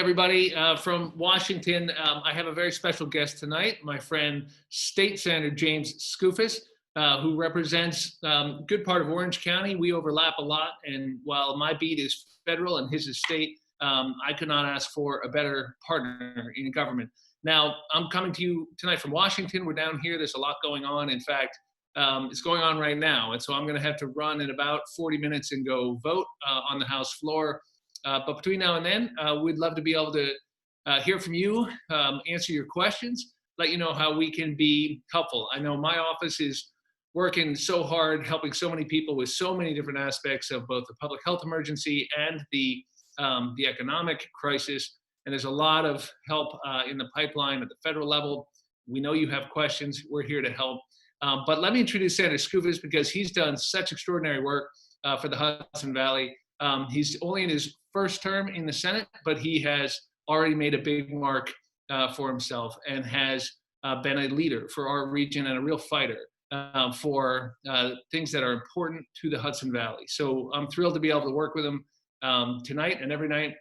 everybody. From Washington, I have a very special guest tonight, my friend, State Senator James Skoufis, who represents a good part of Orange County. We overlap a lot, and while my beat is federal and his is state, I could not ask for a better partner in government. Now, I'm coming to you tonight from Washington. We're down here. There's a lot going on. In fact, it's going on right now, and so I'm going to have to run in about 40 minutes and go vote on the House floor. But between now and then, we'd love to be able to hear from you, answer your questions, let you know how we can be helpful. I know my office is working so hard, helping so many people with so many different aspects of both the public health emergency and the economic crisis. And there's a lot of help in the pipeline at the federal level. We know you have questions. We're here to help. But let me introduce Senator Skoufis because he's done such extraordinary work for the Hudson Valley. He's only in his first term in the Senate, but he has already made a big mark for himself and has been a leader for our region and a real fighter for things that are important to the Hudson Valley. So I'm thrilled to be able to work with him tonight and every night.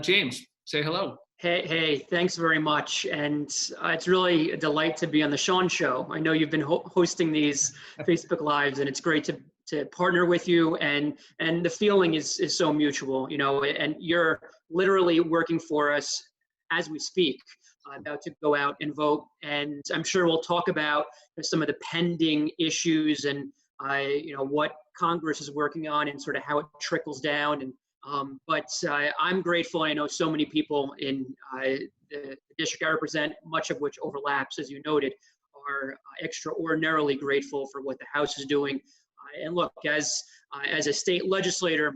James, say hello. Hey, thanks very much. And it's really a delight to be on the Sean Show. I know you've been hosting these Facebook Lives, and it's great to partner with you. And the feeling is so mutual, you know, and you're literally working for us as we speak, about to go out and vote. And I'm sure we'll talk about some of the pending issues and, what Congress is working on and sort of how it trickles down. And but I'm grateful. I know so many people in the district I represent, much of which overlaps, as you noted, are extraordinarily grateful for what the House is doing. And look, as a state legislator,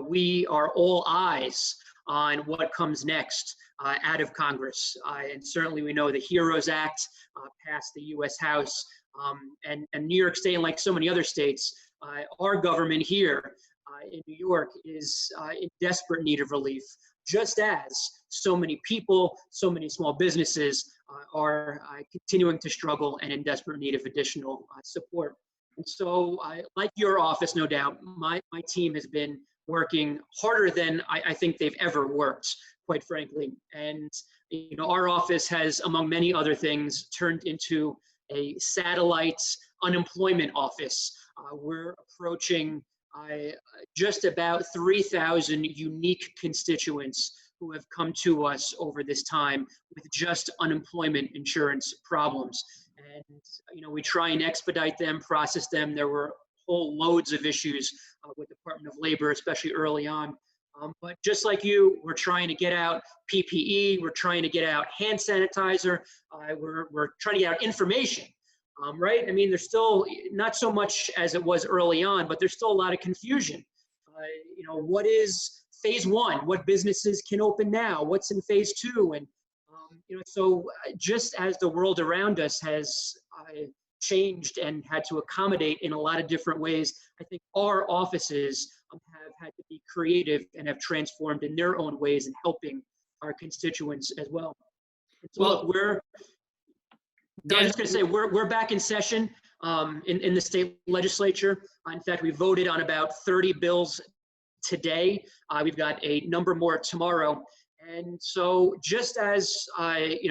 we are all eyes on what comes next out of Congress. And certainly we know the HEROES Act passed the U.S. House, and New York State, and like so many other states, our government here in New York is in desperate need of relief, just as so many people, so many small businesses are continuing to struggle and in desperate need of additional support. And so, like your office, no doubt, my team has been working harder than I think they've ever worked, quite frankly. And our office has, among many other things, turned into a satellite unemployment office. We're approaching just about 3,000 unique constituents who have come to us over this time with just unemployment insurance problems. And, we try and expedite them, process them. There were whole loads of issues with the Department of Labor, especially early on. But just like you, we're trying to get out PPE, we're trying to get out hand sanitizer, we're trying to get out information. Right? I mean, there's still not so much as it was early on, but there's still a lot of confusion. What is phase one? What businesses can open now? What's in phase two? And, so just as the world around us has changed and had to accommodate in a lot of different ways, I think our offices have had to be creative and have transformed in their own ways in helping our constituents as well. And so look, I was just going to say, we're back in session in the state legislature. In fact, we voted on about 30 bills today. We've got a number more tomorrow. And so just as,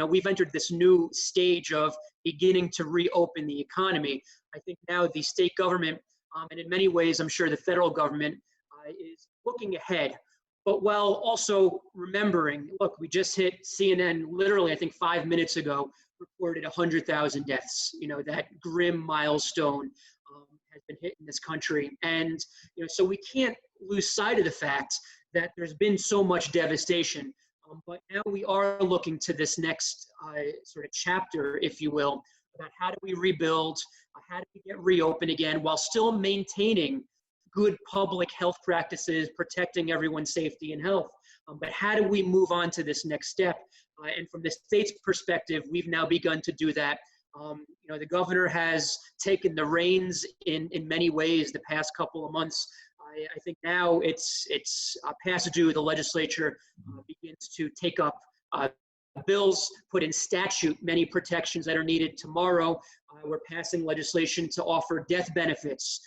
we've entered this new stage of beginning to reopen the economy, I think now the state government, and in many ways, I'm sure the federal government is looking ahead, but while also remembering, look, we just hit CNN literally, I think 5 minutes ago, reported 100,000 deaths. That grim milestone has been hit in this country. And, so we can't lose sight of the fact that there's been so much devastation. But now we are looking to this next sort of chapter, if you will, about how do we rebuild, how do we get reopened again while still maintaining good public health practices, protecting everyone's safety and health. But how do we move on to this next step? And from the state's perspective, we've now begun to do that. The governor has taken the reins in many ways the past couple of months. I think now it's past due. The legislature begins to take up bills, put in statute many protections that are needed. Tomorrow, we're passing legislation to offer death benefits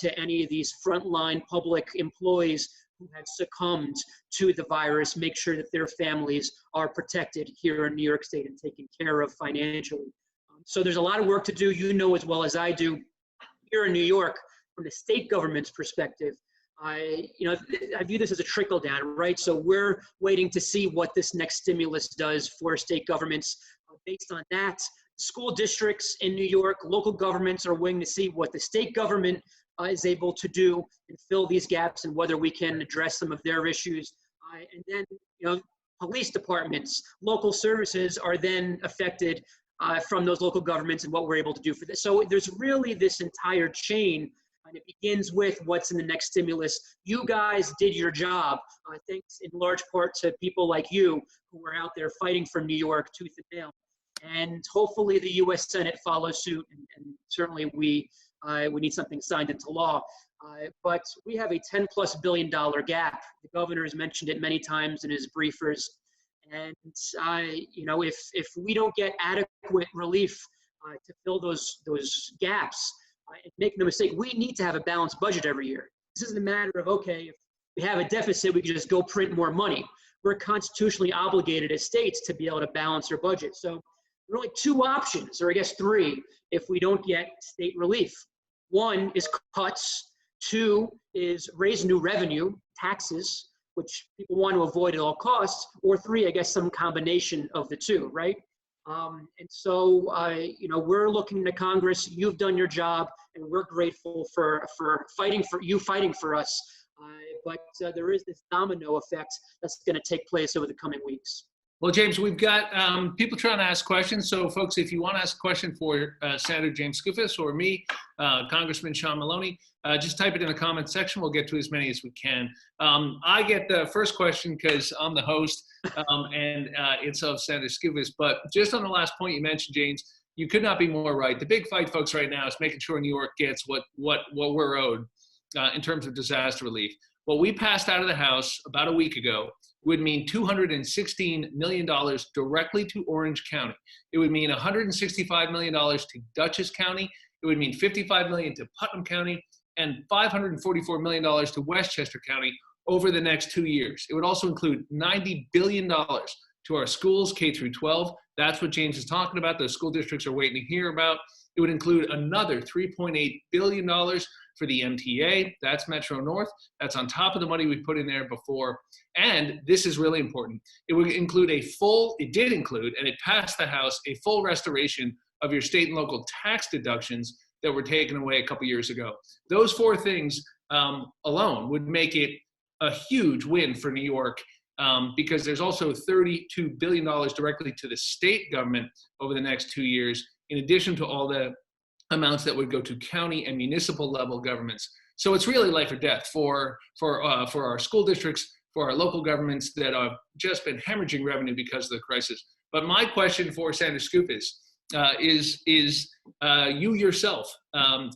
to any of these frontline public employees who have succumbed to the virus, make sure that their families are protected here in New York State and taken care of financially. So there's a lot of work to do, you know as well as I do. Here in New York, from the state government's perspective, I view this as a trickle down, right? So we're waiting to see what this next stimulus does for state governments. Based on that, school districts in New York, local governments are waiting to see what the state government is able to do and fill these gaps and whether we can address some of their issues. And then, police departments, local services are then affected from those local governments and what we're able to do for this. So there's really this entire chain, and it begins with what's in the next stimulus. You guys did your job, thanks in large part to people like you who are out there fighting for New York tooth and nail. And hopefully the U.S. Senate follows suit, and certainly we need something signed into law. But we have a $10+ billion gap. The governor has mentioned it many times in his briefers. And if we don't get adequate relief to fill those gaps, and make no mistake, we need to have a balanced budget every year. This isn't a matter of, okay, if we have a deficit, we can just go print more money. We're constitutionally obligated as states to be able to balance our budget. So there are only two options, or I guess three, if we don't get state relief. One is cuts. Two is raise new revenue, taxes, which people want to avoid at all costs. Or three, I guess some combination of the two, right? And so, we're looking to Congress. You've done your job, and we're grateful for fighting for us. But there is this domino effect that's going to take place over the coming weeks. Well, James, we've got people trying to ask questions. So, folks, if you want to ask a question for Senator James Skoufis or me, Congressman Sean Maloney, just type it in the comment section. We'll get to as many as we can. I get the first question because I'm the host, and it's of Senator Skoufis. But just on the last point you mentioned, James, you could not be more right. The big fight, folks, right now is making sure New York gets what we're owed in terms of disaster relief. What we passed out of the House about a week ago would mean $216 million directly to Orange County. It would mean $165 million to Dutchess County. It would mean $55 million to Putnam County and $544 million to Westchester County over the next 2 years. It would also include $90 billion to our schools, K through 12. That's what James is talking about. Those school districts are waiting to hear about. It would include another $3.8 billion for the MTA. That's Metro North. That's on top of the money we put in there before. And this is really important. It would include it did include, and it passed the House, a full restoration of your state and local tax deductions that were taken away a couple years ago. Those four things alone would make it a huge win for New York, because there's also $32 billion directly to the state government over the next 2 years, in addition to all the amounts that would go to county and municipal level governments. So it's really life or death for our school districts, for our local governments that have just been hemorrhaging revenue because of the crisis. But my question for Senator Skoufis is you yourself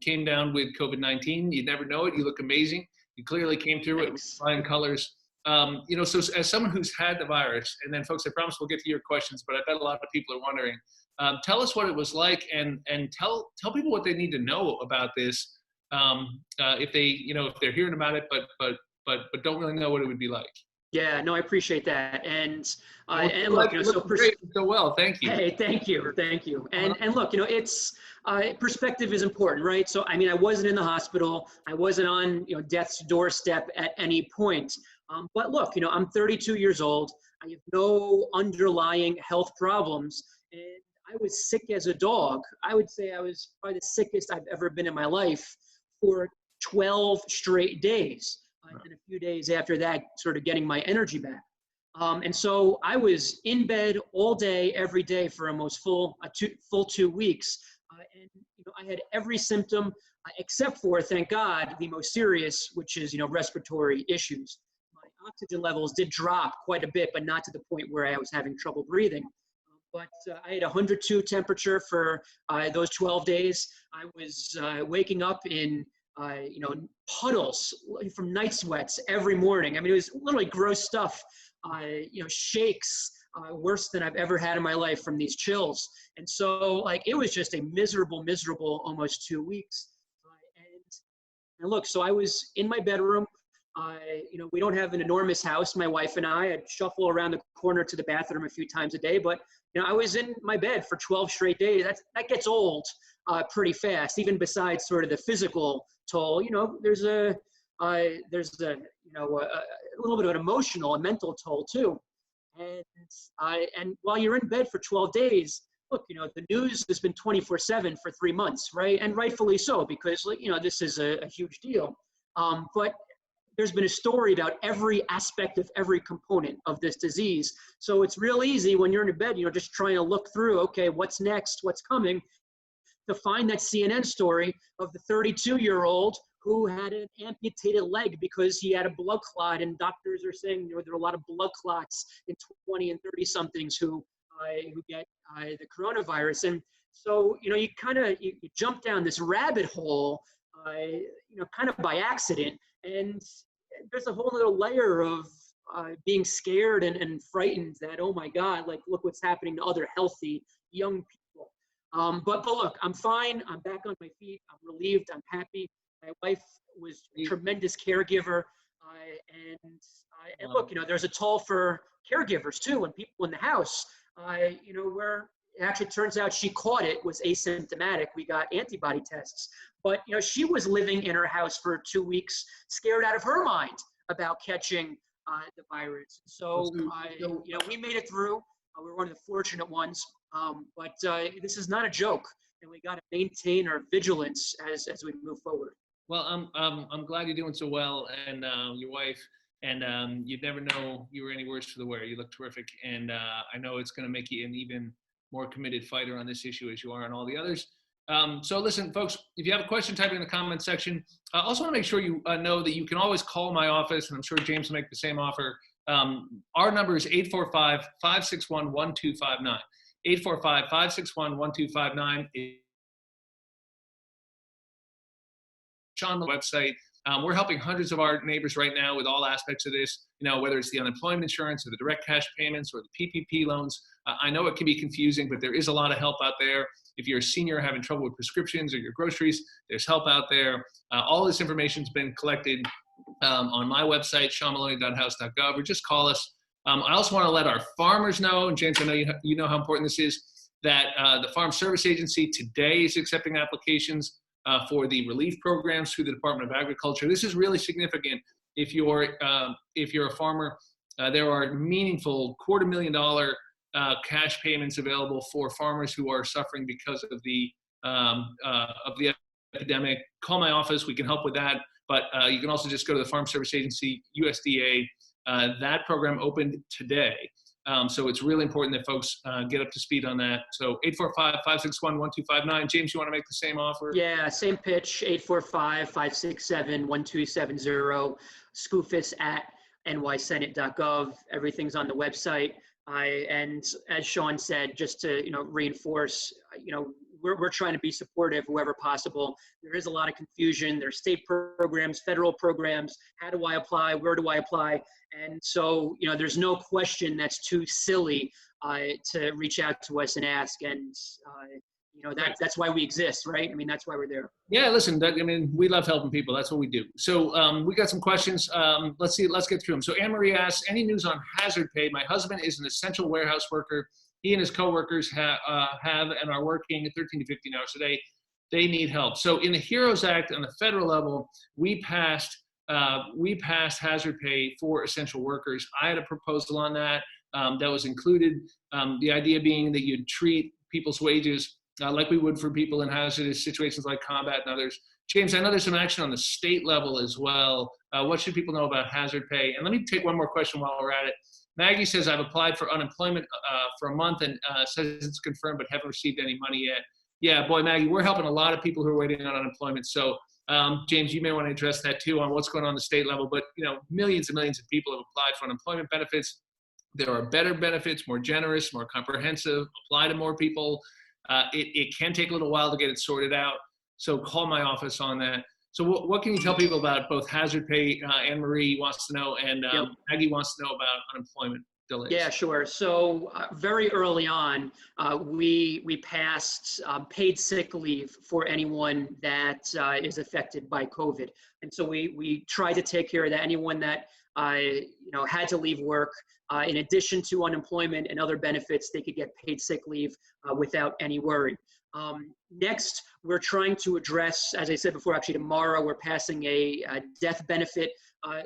came down with COVID-19. You never know it. You look amazing. You clearly came through it with flying colors. So as someone who's had the virus, and then folks, I promise we'll get to your questions, but I bet a lot of people are wondering, tell us what it was like, and tell people what they need to know about this, if they're hearing about it, but don't really know what it would be like. Yeah, no, I appreciate that. And look, so well, thank you. Hey, thank you. And look, it's perspective is important, right? So, I mean, I wasn't in the hospital. I wasn't on, death's doorstep at any point. But look, I'm 32 years old. I have no underlying health problems. And I was sick as a dog. I would say I was probably the sickest I've ever been in my life for 12 straight days. And a few days after that, sort of getting my energy back. And so I was in bed all day, every day for almost full 2 weeks. And I had every symptom except for, thank God, the most serious, which is respiratory issues. My oxygen levels did drop quite a bit, but not to the point where I was having trouble breathing. But I had 102 temperature for those 12 days. I was waking up in puddles from night sweats every morning. I mean, it was literally gross stuff. Shakes worse than I've ever had in my life from these chills. And so, it was just a miserable almost 2 weeks. And look, so I was in my bedroom. We don't have an enormous house, my wife and I shuffle around the corner to the bathroom a few times a day, but I was in my bed for 12 straight days. That gets old pretty fast, even besides sort of the physical toll. There's a little bit of an emotional and mental toll too. And while you're in bed for 12 days, look, the news has been 24/7 for 3 months, right? And rightfully so, because this is a huge deal. But there's been a story about every aspect of every component of this disease. So it's real easy when you're in bed, just trying to look through, okay, what's next, what's coming, to find that CNN story of the 32-year-old who had an amputated leg because he had a blood clot, and doctors are saying there are a lot of blood clots in 20 and 30-somethings who get the coronavirus. And so, you jump down this rabbit hole, kind of by accident. And there's a whole little layer of being scared and frightened that, oh my God, like, look what's happening to other healthy young people. But look, I'm fine. I'm back on my feet. I'm relieved. I'm happy. My wife was a tremendous caregiver. And look, there's a toll for caregivers too, and people in the house, where it actually turns out she caught it, was asymptomatic. We got antibody tests. But, she was living in her house for 2 weeks, scared out of her mind about catching the virus. So, we made it through. We're one of the fortunate ones. But this is not a joke, and we got to maintain our vigilance as we move forward. Well, I'm glad you're doing so well, and your wife, and you'd never know you were any worse for the wear. You look terrific, and I know it's going to make you an even more committed fighter on this issue as you are on all the others. So listen, folks, if you have a question, type it in the comment section. I also want to make sure you know that you can always call my office, and I'm sure James will make the same offer. Our number is 845-561-1259. 845-561-1259. On the website. We're helping hundreds of our neighbors right now with all aspects of this, whether it's the unemployment insurance or the direct cash payments or the PPP loans. I know it can be confusing, but there is a lot of help out there. If you're a senior having trouble with prescriptions or your groceries, there's help out there. All this information's been collected on my website, seanmaloney.house.gov, or just call us. I also want to let our farmers know, and James, I know you know how important this is, that the Farm Service Agency today is accepting applications for the relief programs through the Department of Agriculture. This is really significant. If you're a farmer, there are meaningful $250,000 cash payments available for farmers who are suffering because of the epidemic. Call my office, we can help with that. But you can also just go to the Farm Service Agency, USDA. That program opened today. So it's really important that folks get up to speed on that. So 845-561-1259. James, you want to make the same offer? Yeah, same pitch, 845-567-1270, Skoufis at nysenate.gov. Everything's on the website. And as Sean said, just to reinforce, we're trying to be supportive wherever possible. There is a lot of confusion. There's state programs, federal programs. How do I apply? Where do I apply? And so, there's no question that's too silly to reach out to us and ask. And, that's why we exist, right? I mean, that's why we're there. Yeah, listen, we love helping people. That's what we do. So we got some questions. Let's get through them. So Anne Marie asks, any news on hazard pay? My husband is an essential warehouse worker. He and his coworkers have and are working 13 to 15 hours a day. They need help. So in the HEROES Act on the federal level, we passed hazard pay for essential workers. I had a proposal on that that was included. The idea being that you'd treat people's wages like we would for people in hazardous situations like combat and others. James, I know there's some action on the state level as well. What should people know about hazard pay? And let me take one more question while we're at it. Maggie says, I've applied for unemployment for a month and says it's confirmed, but haven't received any money yet. Yeah, boy, Maggie, we're helping a lot of people who are waiting on unemployment. So, James, you may want to address that too on what's going on the state level. But, millions and millions of people have applied for unemployment benefits. There are better benefits, more generous, more comprehensive, apply to more people. It can take a little while to get it sorted out. So call my office on that. So what can you tell people about both hazard pay? Anne Marie wants to know, and Yep. Maggie wants to know about unemployment. delays? Yeah, sure. So very early on, we passed paid sick leave for anyone that is affected by COVID, and so we tried to take care of that. Anyone that had to leave work, in addition to unemployment and other benefits, they could get paid sick leave without any worry. Next, we're trying to address, as I said before, actually tomorrow we're passing a death benefit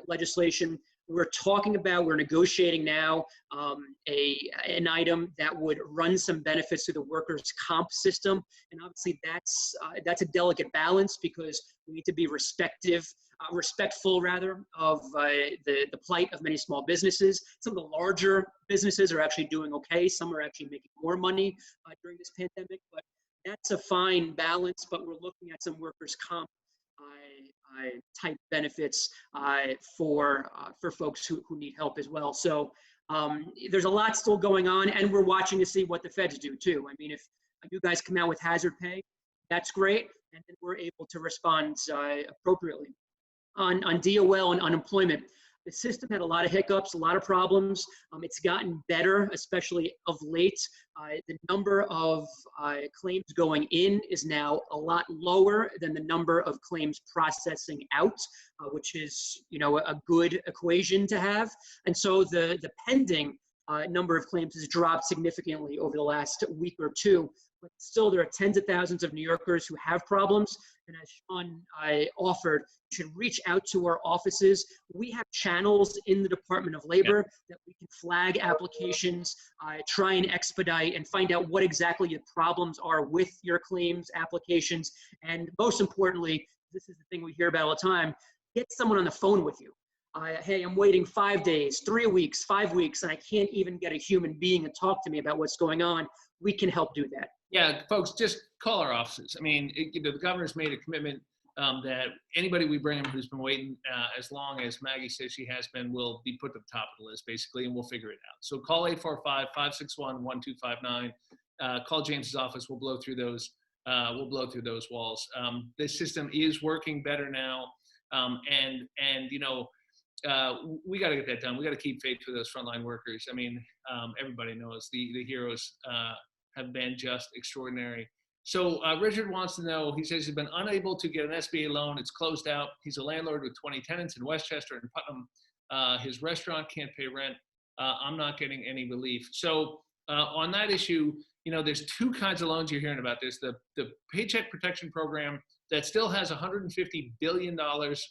legislation. We're negotiating now an item that would run some benefits through the workers' comp system. And obviously that's a delicate balance because we need to be respectful rather, of the plight of many small businesses. Some of the larger businesses are actually doing okay. Some are actually making more money during this pandemic, but that's a fine balance. But we're looking at some workers' comp type benefits for folks who need help as well. So there's a lot still going on, and we're watching to see what the feds do too. I mean, if you guys come out with hazard pay, that's great, and then we're able to respond appropriately. On DOL and unemployment, the system had a lot of hiccups, a lot of problems. It's gotten better, especially of late. The number of claims going in is now a lot lower than the number of claims processing out, which is, a good equation to have. And so the pending number of claims has dropped significantly over the last week or two. But still, there are tens of thousands of New Yorkers who have problems. And as Sean offered, you should reach out to our offices. We have channels in the Department of Labor that we can flag applications, try and expedite and find out what exactly the problems are with your claims applications. And most importantly, this is the thing we hear about all the time, get someone on the phone with you. Hey, I'm waiting 5 days, 3 weeks, 5 weeks, and I can't even get a human being to talk to me about what's going on. We can help do that. Yeah, folks, just call our offices. I mean, the governor's made a commitment that anybody we bring in who's been waiting as long as Maggie says she has been will be put to the top of the list, basically, and we'll figure it out. So call 845-561-1259. Call James's office. We'll blow through those. Walls. This system is working better now, and we got to get that done. We got to keep faith for those frontline workers. I mean, everybody knows the heroes have been just extraordinary. So Richard wants to know, he says he's been unable to get an SBA loan. It's closed out. He's a landlord with 20 tenants in Westchester and Putnam. His restaurant can't pay rent. I'm not getting any relief. So on that issue, there's two kinds of loans you're hearing about. There's the Paycheck Protection Program that still has $150 billion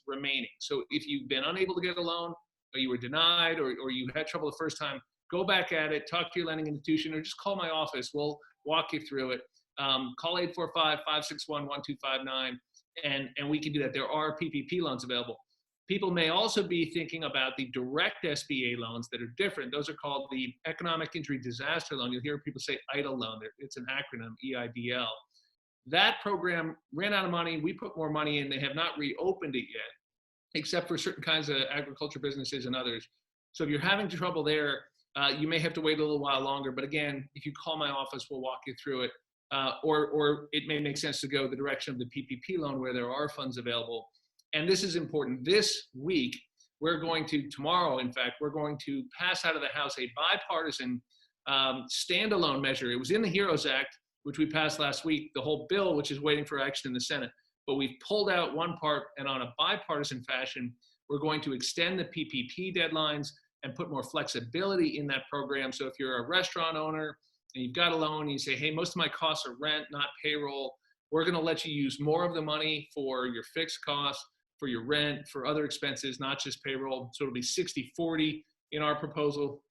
remaining. So if you've been unable to get a loan, or you were denied, or you had trouble the first time, go back at it, talk to your lending institution, or just call my office. We'll walk you through it. Call 845-561-1259, and we can do that. There are PPP loans available. People may also be thinking about the direct SBA loans that are different. Those are called the Economic Injury Disaster Loan. You'll hear people say EIDL loan. It's an acronym, EIDL. That program ran out of money. We put more money in. They have not reopened it yet, except for certain kinds of agriculture businesses and others. So if you're having trouble there, you may have to wait a little while longer. But again, if you call my office, we'll walk you through it. Or it may make sense to go the direction of the PPP loan where there are funds available. And this is important. This week, tomorrow, in fact, we're going to pass out of the House a bipartisan standalone measure. It was in the HEROES Act, which we passed last week, the whole bill, which is waiting for action in the Senate. But we've pulled out one part, and on a bipartisan fashion, we're going to extend the PPP deadlines and put more flexibility in that program. So if you're a restaurant owner and you've got a loan, and you say, hey, most of my costs are rent, not payroll, we're gonna let you use more of the money for your fixed costs, for your rent, for other expenses, not just payroll. So it'll be 60-40 in our proposal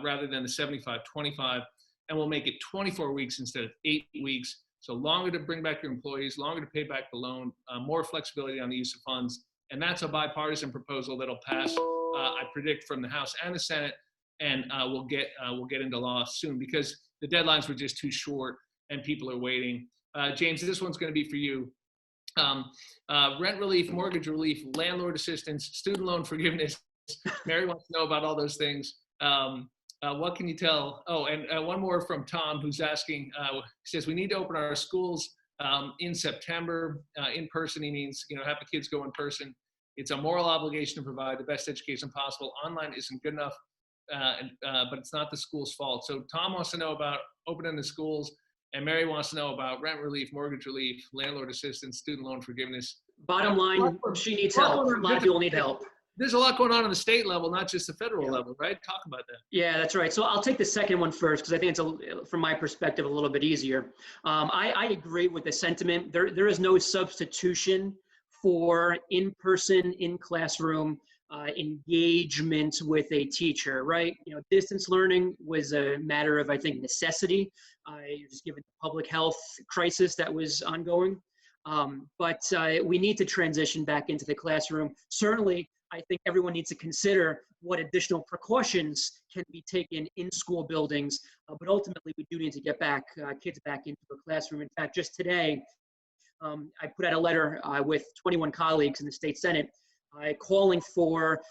rather than the 75-25. And we'll make it 24 weeks instead of 8 weeks. So longer to bring back your employees, longer to pay back the loan, more flexibility on the use of funds. And that's a bipartisan proposal that'll pass, I predict, from the House and the Senate, and we'll get into law soon because the deadlines were just too short and people are waiting. James, this one's going to be for you. Rent relief, mortgage relief, landlord assistance, student loan forgiveness. Mary wants to know about all those things. What can you tell? Oh, and one more from Tom, who's asking, he says, we need to open our schools in September. In person, he means, have the kids go in person. It's a moral obligation to provide the best education possible. Online isn't good enough. but it's not the school's fault. So Tom wants to know about opening the schools, and Mary wants to know about rent relief, mortgage relief, landlord assistance, student loan forgiveness. Bottom line, she needs help. A lot of people need help. There's a lot going on the state level, not just the federal level, right? Talk about that. Yeah, that's right. So I'll take the second one first because I think it's, from my perspective, a little bit easier. I agree with the sentiment. There is no substitution for in-person, in-classroom engagement with a teacher, right? Distance learning was a matter of, I think, necessity, just given the public health crisis that was ongoing. But we need to transition back into the classroom. Certainly, I think everyone needs to consider what additional precautions can be taken in school buildings, but ultimately we do need to get kids back into the classroom. In fact, just today, I put out a letter with 21 colleagues in the state Senate calling for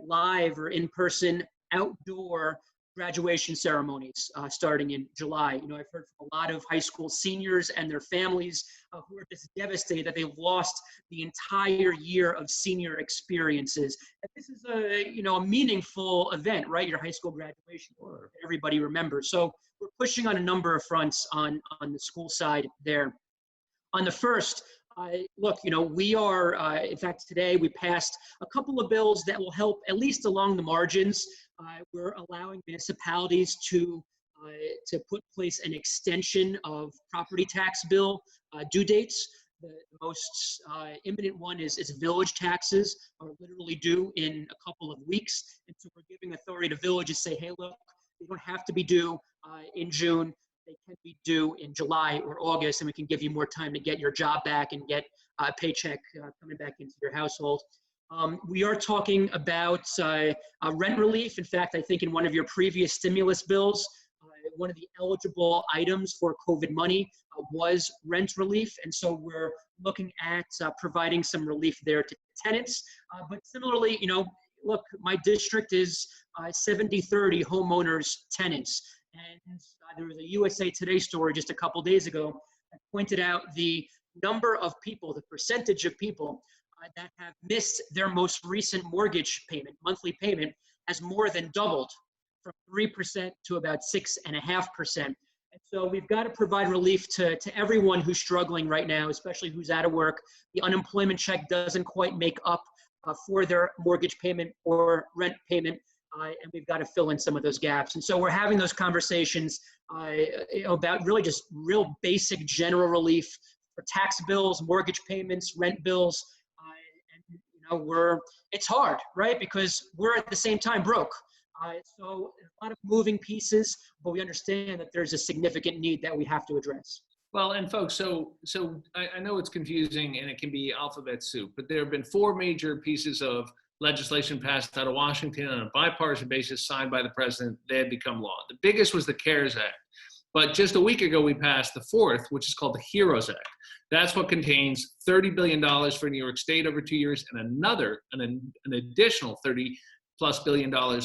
live or in-person outdoor graduation ceremonies starting in July. I've heard from a lot of high school seniors and their families who are just devastated that they've lost the entire year of senior experiences. And this is a meaningful event, right? Your high school graduation, everybody remembers. So we're pushing on a number of fronts on the school side there. On the first, look, we are, in fact, today we passed a couple of bills that will help, at least along the margins. We're allowing municipalities to put in place an extension of property tax bill due dates. The most imminent one is village taxes are literally due in a couple of weeks. And so we're giving authority to villages to say, hey, look, they don't have to be due in June. They can be due in July or August, and we can give you more time to get your job back and get a paycheck coming back into your household. We are talking about rent relief. In fact, I think in one of your previous stimulus bills, one of the eligible items for COVID money was rent relief. And so we're looking at providing some relief there to tenants. But similarly, look, my district is 70-30 homeowners, tenants. And there was a USA Today story just a couple days ago that pointed out the number of people, the percentage of people that have missed their most recent mortgage payment, monthly payment, has more than doubled from 3% to about 6.5%. And so we've got to provide relief to everyone who's struggling right now, especially who's out of work. The unemployment check doesn't quite make up for their mortgage payment or rent payment. And we've got to fill in some of those gaps. And so we're having those conversations about really just real basic general relief for tax bills, mortgage payments, rent bills. It's hard, right? Because we're at the same time broke. So a lot of moving pieces, but we understand that there's a significant need that we have to address. Well, and folks, so I know it's confusing and it can be alphabet soup, but there have been 4 major pieces of legislation passed out of Washington on a bipartisan basis, signed by the president. They had become law. The biggest was the CARES Act. But just a week ago, we passed the 4th, which is called the HEROES Act. That's what contains $30 billion for New York State over 2 years and an additional $30+ billion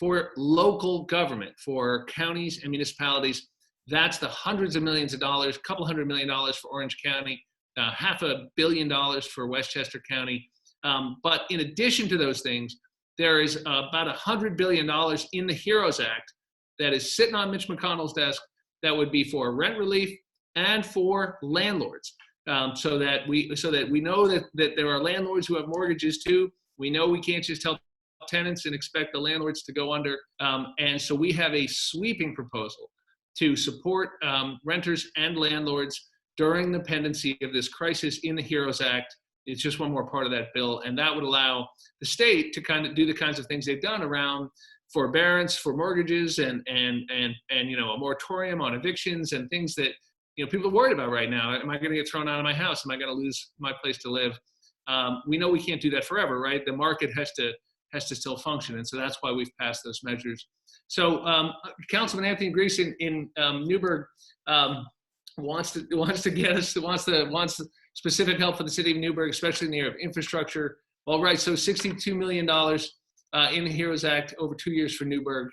for local government, for counties and municipalities. That's the hundreds of millions of dollars, couple $100 million for Orange County, $500 million for Westchester County. But in addition to those things, there is about $100 billion in the HEROES Act that is sitting on Mitch McConnell's desk that would be for rent relief and for landlords, so that we know that there are landlords who have mortgages too. We know we can't just tell tenants and expect the landlords to go under. And so we have a sweeping proposal to support renters and landlords during the pendency of this crisis in the HEROES Act. It's just one more part of that bill, and that would allow the state to kind of do the kinds of things they've done around forbearance for mortgages and a moratorium on evictions and things that people are worried about right now. Am I going to get thrown out of my house? Am I going to lose my place to live? We know we can't do that forever, right? The market has to still function, and so that's why we've passed those measures. So Councilman Anthony Grease in Newburgh wants specific help for the city of Newburgh, especially in the area of infrastructure. All right, so $62 million in the HEROES Act over 2 years for Newburgh.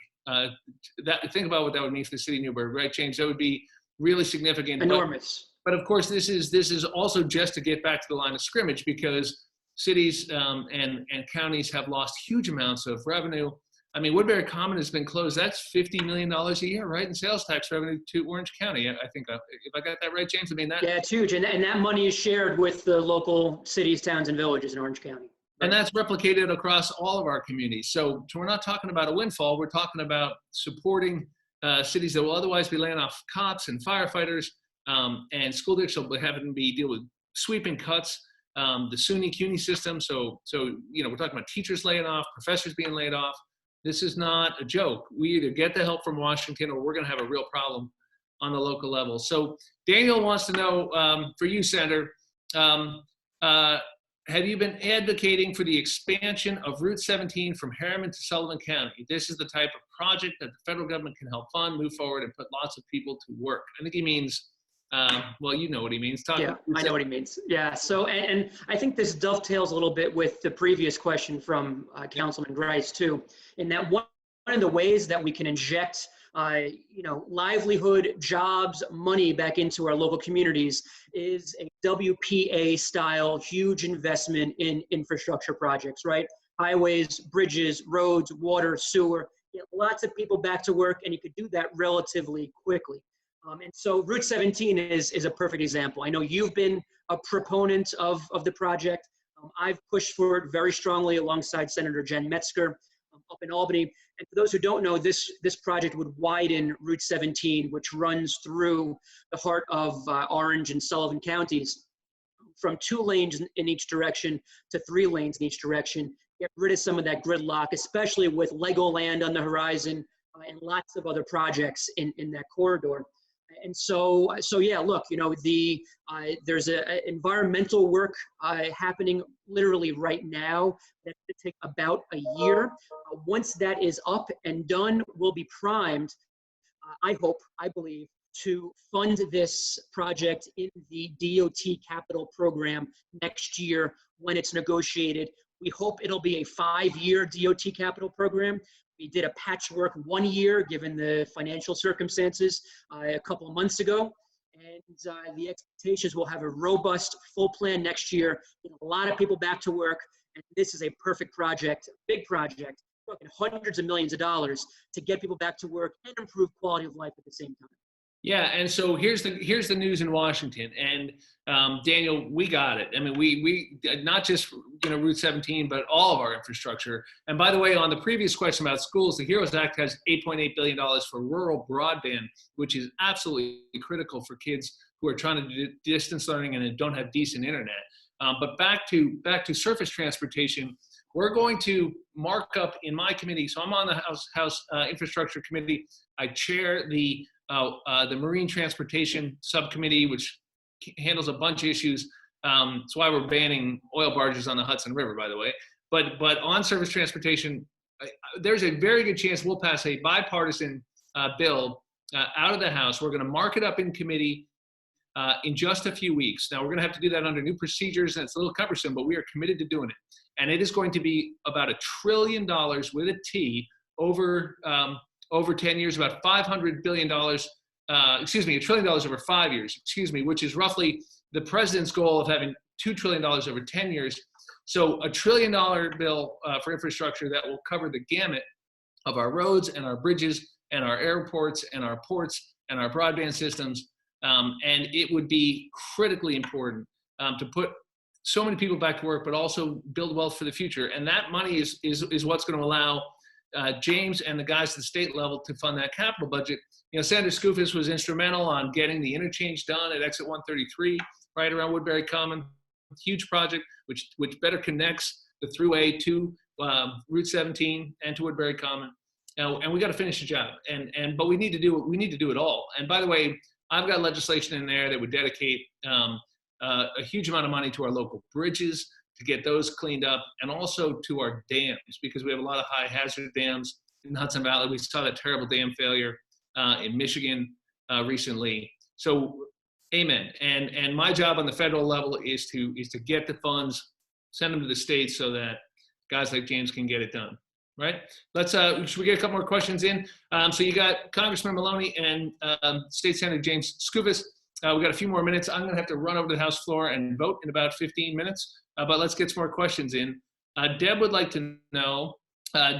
Think about what that would mean for the city of Newburgh, right, James? That would be really significant. Enormous. But of course, this is also just to get back to the line of scrimmage, because cities and counties have lost huge amounts of revenue I mean, Woodbury Common has been closed. That's $50 million a year, right, in sales tax revenue to Orange County. I think, if I got that right, James. I mean, that. Yeah, it's huge, and that money is shared with the local cities, towns, and villages in Orange County. And that's replicated across all of our communities. So we're not talking about a windfall. We're talking about supporting cities that will otherwise be laying off cops and firefighters, and school districts will have to deal with sweeping cuts. The SUNY CUNY system. So we're talking about teachers laying off, professors being laid off. This is not a joke. We either get the help from Washington, or we're going to have a real problem on the local level. So Daniel wants to know, for you, Senator, have you been advocating for the expansion of Route 17 from Harriman to Sullivan County? This is the type of project that the federal government can help fund, move forward, and put lots of people to work. I think he means, well, you know what he means. Yeah, I know what he means. Yeah, so, and I think this dovetails a little bit with the previous question from Councilman Grice too, in that one of the ways that we can inject livelihood, jobs, money back into our local communities is a WPA style huge investment in infrastructure projects, right? Highways, bridges, roads, water, sewer, get lots of people back to work, and you could do that relatively quickly. And so Route 17 is a perfect example. I know you've been a proponent of the project. I've pushed for it very strongly alongside Senator Jen Metzger up in Albany. And for those who don't know, this project would widen Route 17, which runs through the heart of Orange and Sullivan counties, from 2 lanes in each direction to 3 lanes in each direction. Get rid of some of that gridlock, especially with Legoland on the horizon and lots of other projects in that corridor. And so yeah, look, there's environmental work happening literally right now that could take about a year. Once that is up and done, we'll be primed, I believe, to fund this project in the DOT capital program next year when it's negotiated. We hope it'll be a 5-year DOT capital program. We did a patchwork 1 year, given the financial circumstances, a couple of months ago. And the expectations will have a robust full plan next year, get a lot of people back to work. And this is a perfect project, big project, talking hundreds of millions of dollars to get people back to work and improve quality of life at the same time. Yeah, and so here's the news in Washington, and Daniel, we got it. I mean, we not just Route 17, but all of our infrastructure. And by the way, on the previous question about schools, the HEROES Act has $8.8 billion for rural broadband, which is absolutely critical for kids who are trying to do distance learning and don't have decent internet. But back to surface transportation, we're going to mark up in my committee. So I'm on the House Infrastructure Committee. I chair the Marine Transportation Subcommittee, which handles a bunch of issues. That's why we're banning oil barges on the Hudson River, by the way. But on surface transportation, there's a very good chance we'll pass a bipartisan bill out of the House. We're going to mark it up in committee in just a few weeks. Now, we're going to have to do that under new procedures, and it's a little cumbersome, but we are committed to doing it. And it is going to be about $1 trillion with a T over 10 years, about $500 billion, $1 trillion over 5 years, which is roughly the president's goal of having $2 trillion over 10 years. So $1 trillion bill for infrastructure that will cover the gamut of our roads and our bridges and our airports and our ports and our broadband systems. And it would be critically important to put so many people back to work, but also build wealth for the future. And that money is what's going to allow James and the guys at the state level to fund that capital budget. Senator Skoufis was instrumental on getting the interchange done at exit 133, right around Woodbury Common. Huge project, which better connects the thruway to Route 17 and to Woodbury Common. And we got to finish the job. But we need to do it all. And by the way, I've got legislation in there that would dedicate a huge amount of money to our local bridges to get those cleaned up, and also to our dams, because we have a lot of high hazard dams in the Hudson Valley. We saw that terrible dam failure in Michigan recently. So amen. And my job on the federal level is to get the funds, send them to the states so that guys like James can get it done. Right? Should we get a couple more questions in? So you got Congressman Maloney and State Senator James Skoufis. We got a few more minutes. I'm going to have to run over to the House floor and vote in about 15 minutes. But let's get some more questions in. Deb would like to know,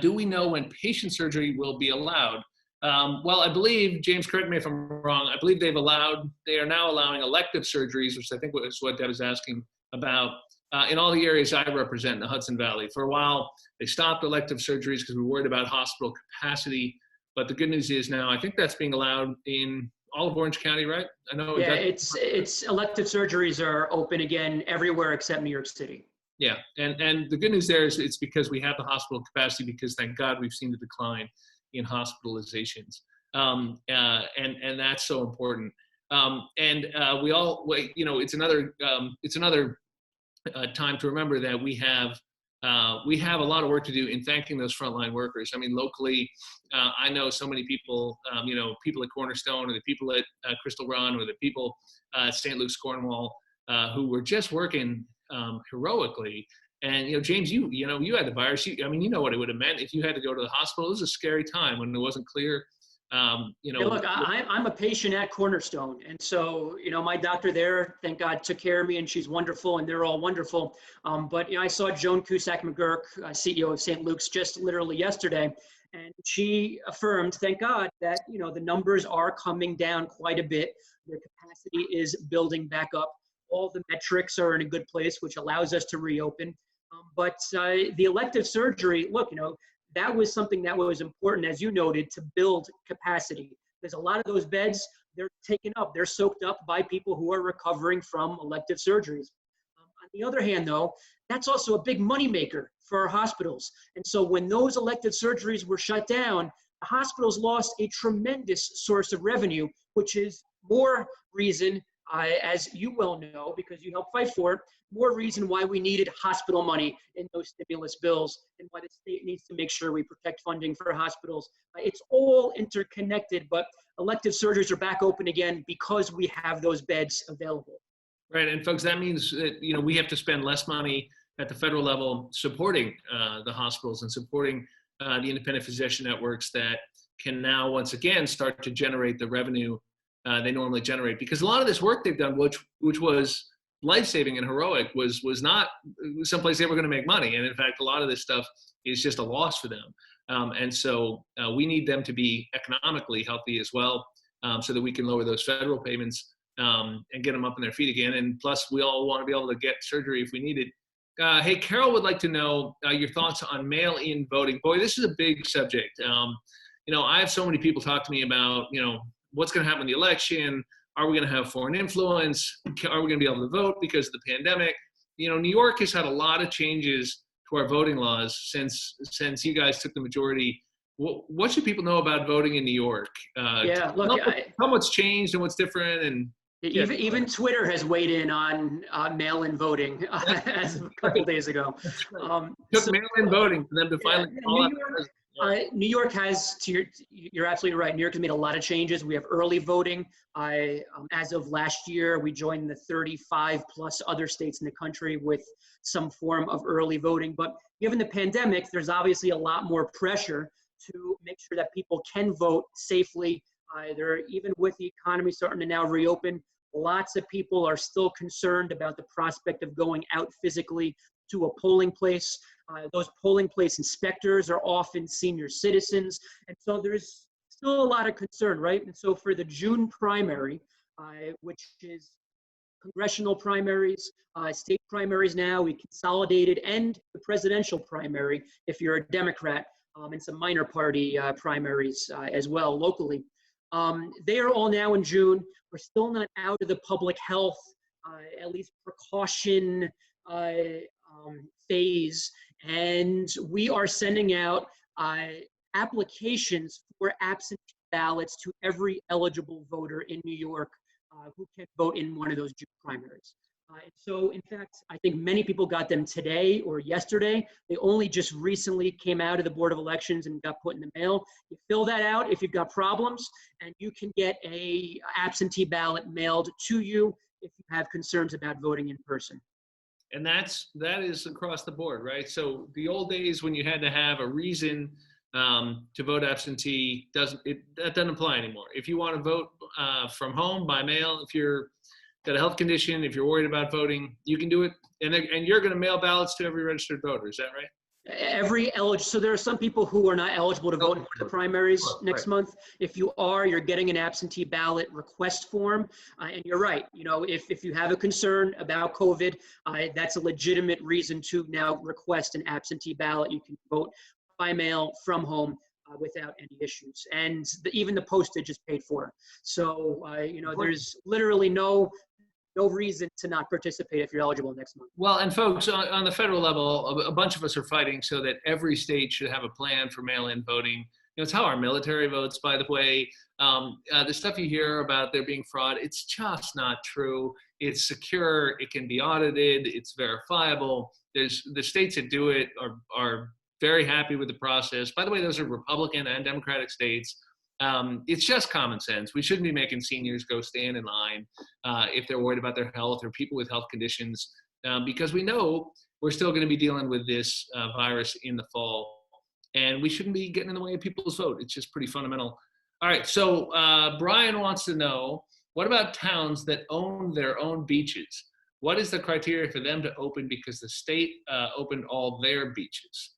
do we know when patient surgery will be allowed? Well, I believe, James, correct me if I'm wrong, I believe they are now allowing elective surgeries, which I think is what Deb is asking about, in all the areas I represent in the Hudson Valley. For a while, they stopped elective surgeries because we were worried about hospital capacity. But the good news is now, I think that's being allowed in all of Orange County, right? I know. Yeah, it's elective surgeries are open again everywhere except New York City. Yeah, and the good news there is it's because we have the hospital capacity, because thank God we've seen the decline in hospitalizations, and that's so important. It's another time to remember that we have a lot of work to do in thanking those frontline workers. I mean, locally, I know so many people, people at Cornerstone, or the people at Crystal Run, or the people at St. Luke's Cornwall, who were just working heroically. And James, you had the virus. You know what it would have meant if you had to go to the hospital. It was a scary time when it wasn't clear. Yeah, look, I'm a patient at Cornerstone, and so my doctor there, thank God, took care of me, and she's wonderful, and they're all wonderful. But I saw Joan Cusack McGurk, CEO of St. Luke's, just literally yesterday, and she affirmed, thank God, that the numbers are coming down quite a bit. Their capacity is building back up. All the metrics are in a good place, which allows us to reopen. But the elective surgery, look, that was something that was important, as you noted, to build capacity. There's a lot of those beds, they're taken up, they're soaked up by people who are recovering from elective surgeries. On the other hand, though, that's also a big moneymaker for our hospitals. And so when those elective surgeries were shut down, the hospitals lost a tremendous source of revenue, which is more reason, as you well know, because you helped fight for it, more reason why we needed hospital money in those stimulus bills, and why the state needs to make sure we protect funding for hospitals. It's all interconnected, but elective surgeries are back open again because we have those beds available. Right, and folks, that means that we have to spend less money at the federal level supporting the hospitals and supporting the independent physician networks that can now once again start to generate the revenue they normally generate. Because a lot of this work they've done, which was life-saving and heroic, was not someplace they were going to make money. And in fact, a lot of this stuff is just a loss for them. And so we need them to be economically healthy as well, so that we can lower those federal payments and get them up on their feet again. And plus, we all want to be able to get surgery if we need it. Hey, Carol would like to know your thoughts on mail-in voting. Boy, this is a big subject. I have so many people talk to me about, what's going to happen in the election. Are we going to have foreign influence? Are we going to be able to vote because of the pandemic? New York has had a lot of changes to our voting laws since you guys took the majority. What should people know about voting in New York? Yeah, look, tell what's changed and what's different. And even Twitter has weighed in on mail-in voting as of a couple days ago. Took mail-in voting for them to finally call out. New York has, you're absolutely right. New York has made a lot of changes. We have early voting. As of last year, we joined the 35 plus other states in the country with some form of early voting. But given the pandemic, there's obviously a lot more pressure to make sure that people can vote safely. Even with the economy starting to now reopen, lots of people are still concerned about the prospect of going out physically to a polling place. Those polling place inspectors are often senior citizens. And so there's still a lot of concern, right? And so for the June primary, which is congressional primaries, state primaries now, we consolidated, and the presidential primary, if you're a Democrat, and some minor party primaries as well locally. They are all now in June. We're still not out of the public health, at least precaution phase. And we are sending out applications for absentee ballots to every eligible voter in New York who can vote in one of those June primaries. So in fact, I think many people got them today or yesterday. They only just recently came out of the Board of Elections and got put in the mail. You fill that out if you've got problems, and you can get a absentee ballot mailed to you if you have concerns about voting in person. And that is across the board, right? So the old days when you had to have a reason to vote absentee, that doesn't apply anymore. If you want to vote from home by mail, if you're got a health condition, if you're worried about voting, you can do it. And you're going to mail ballots to every registered voter. Is that right? So there are some people who are not eligible to vote in the primaries next month. If you are, you're getting an absentee ballot request form. And you're right, if you have a concern about COVID, that's a legitimate reason to now request an absentee ballot. You can vote by mail from home without any issues. And even the postage is paid for. So, there's literally no reason to not participate if you're eligible next month. Well, and folks, on the federal level, a bunch of us are fighting so that every state should have a plan for mail-in voting. It's how our military votes, by the way. The stuff you hear about there being fraud, it's just not true. It's secure. It can be audited. It's verifiable. The states that do it are very happy with the process. By the way, those are Republican and Democratic states. It's just common sense. We shouldn't be making seniors go stand in line if they're worried about their health or people with health conditions, because we know we're still going to be dealing with this virus in the fall, and we shouldn't be getting in the way of people's vote. It's just pretty fundamental. All right, so Brian wants to know, what about towns that own their own beaches? What is the criteria for them to open because the state opened all their beaches?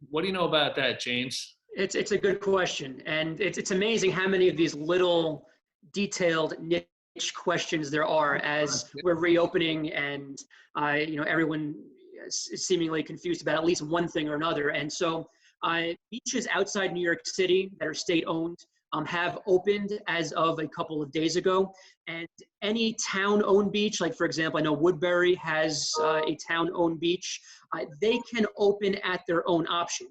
What do you know about that, James? It's a good question, and it's amazing how many of these little detailed niche questions there are as we're reopening, and everyone is seemingly confused about at least one thing or another. And so beaches outside New York City that are state-owned have opened as of a couple of days ago, and any town-owned beach, like for example, I know Woodbury has a town-owned beach, they can open at their own option.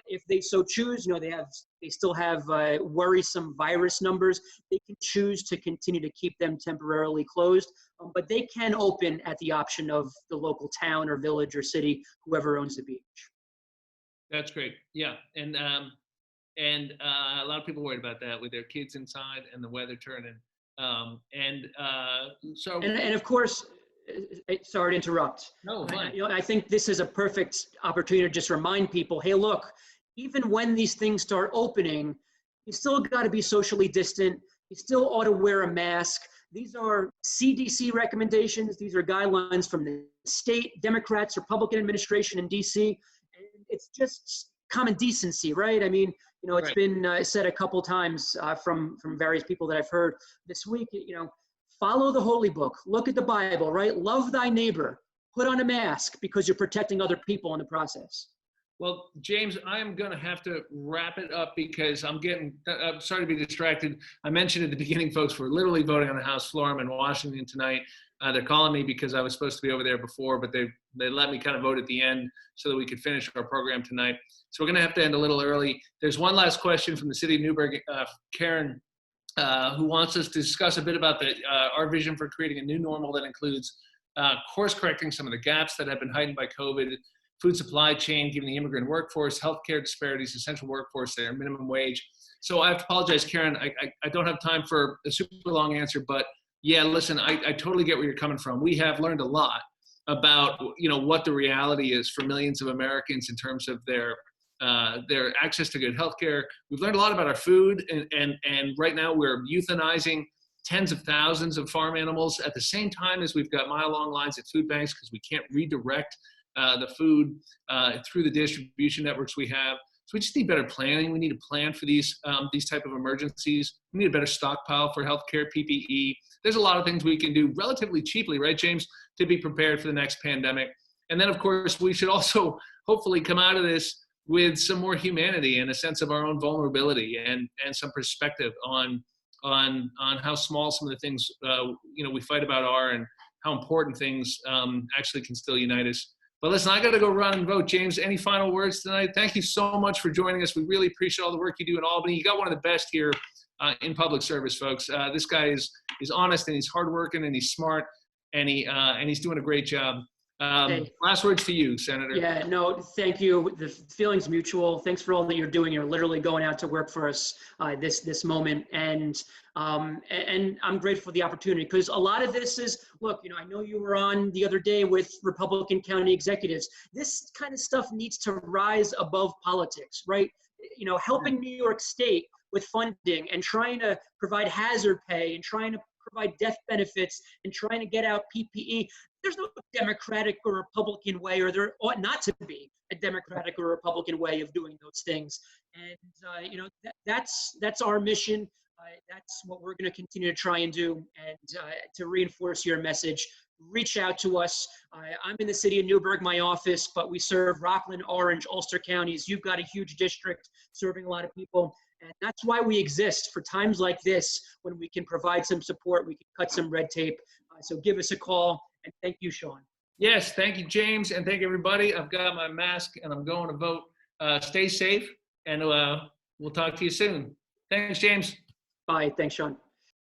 If they so choose, they still have worrisome virus numbers. They can choose to continue to keep them temporarily closed, but they can open at the option of the local town or village or city, whoever owns the beach. That's great. Yeah, and a lot of people worried about that with their kids inside and the weather turning. And of course, sorry to interrupt. No, fine. I think this is a perfect opportunity to just remind people, hey, look, even when these things start opening, you still got to be socially distant. You still ought to wear a mask. These are CDC recommendations. These are guidelines from the state, Democrats, Republican administration in DC. And it's just common decency, right? I mean, it's been said a couple times from various people that I've heard this week, follow the holy book, look at the Bible, right? Love thy neighbor, put on a mask because you're protecting other people in the process. Well, James, I'm going to have to wrap it up because I'm sorry to be distracted. I mentioned at the beginning, folks, we're literally voting on the House floor. I'm in Washington tonight. They're calling me because I was supposed to be over there before, but they let me kind of vote at the end so that we could finish our program tonight. So we're going to have to end a little early. There's one last question from the city of Newburgh, Karen, who wants us to discuss a bit about our vision for creating a new normal that includes course correcting some of the gaps that have been heightened by COVID, food supply chain, given the immigrant workforce, healthcare disparities, essential workforce there, minimum wage. So I have to apologize, Karen. I don't have time for a super long answer, but yeah, listen, I totally get where you're coming from. We have learned a lot about what the reality is for millions of Americans in terms of their access to good healthcare. We've learned a lot about our food, and right now we're euthanizing tens of thousands of farm animals at the same time as we've got mile-long lines at food banks because we can't redirect the food through the distribution networks we have. So we just need better planning. We need to plan for these type of emergencies. We need a better stockpile for healthcare, PPE. There's a lot of things we can do relatively cheaply, right, James, to be prepared for the next pandemic. And then, of course, we should also hopefully come out of this with some more humanity and a sense of our own vulnerability and some perspective on how small some of the things we fight about are and how important things actually can still unite us. But listen, I got to go run and vote. James, any final words tonight? Thank you so much for joining us. We really appreciate all the work you do in Albany. You got one of the best here in public service, folks. This guy is honest and he's hardworking and he's smart and he's doing a great job. Last words to you, Senator. Yeah, no, thank you. The feeling's mutual. Thanks for all that you're doing. You're literally going out to work for us this moment. And I'm grateful for the opportunity because a lot of this is, look, I know you were on the other day with Republican county executives. This kind of stuff needs to rise above politics, right? Helping New York State with funding and trying to provide hazard pay and trying to provide death benefits and trying to get out PPE. there's no Democratic or Republican way, or there ought not to be a Democratic or Republican way of doing those things. And that's our mission. That's what we're going to continue to try and do. And to reinforce your message, reach out to us. I'm in the city of Newburgh, my office, but we serve Rockland, Orange, Ulster counties. You've got a huge district serving a lot of people. And that's why we exist, for times like this, when we can provide some support, we can cut some red tape. So give us a call. And thank you, Sean. Yes, thank you, James, and thank everybody. I've got my mask and I'm going to vote. Stay safe, and we'll talk to you soon. Thanks, James. Bye. Thanks, Sean.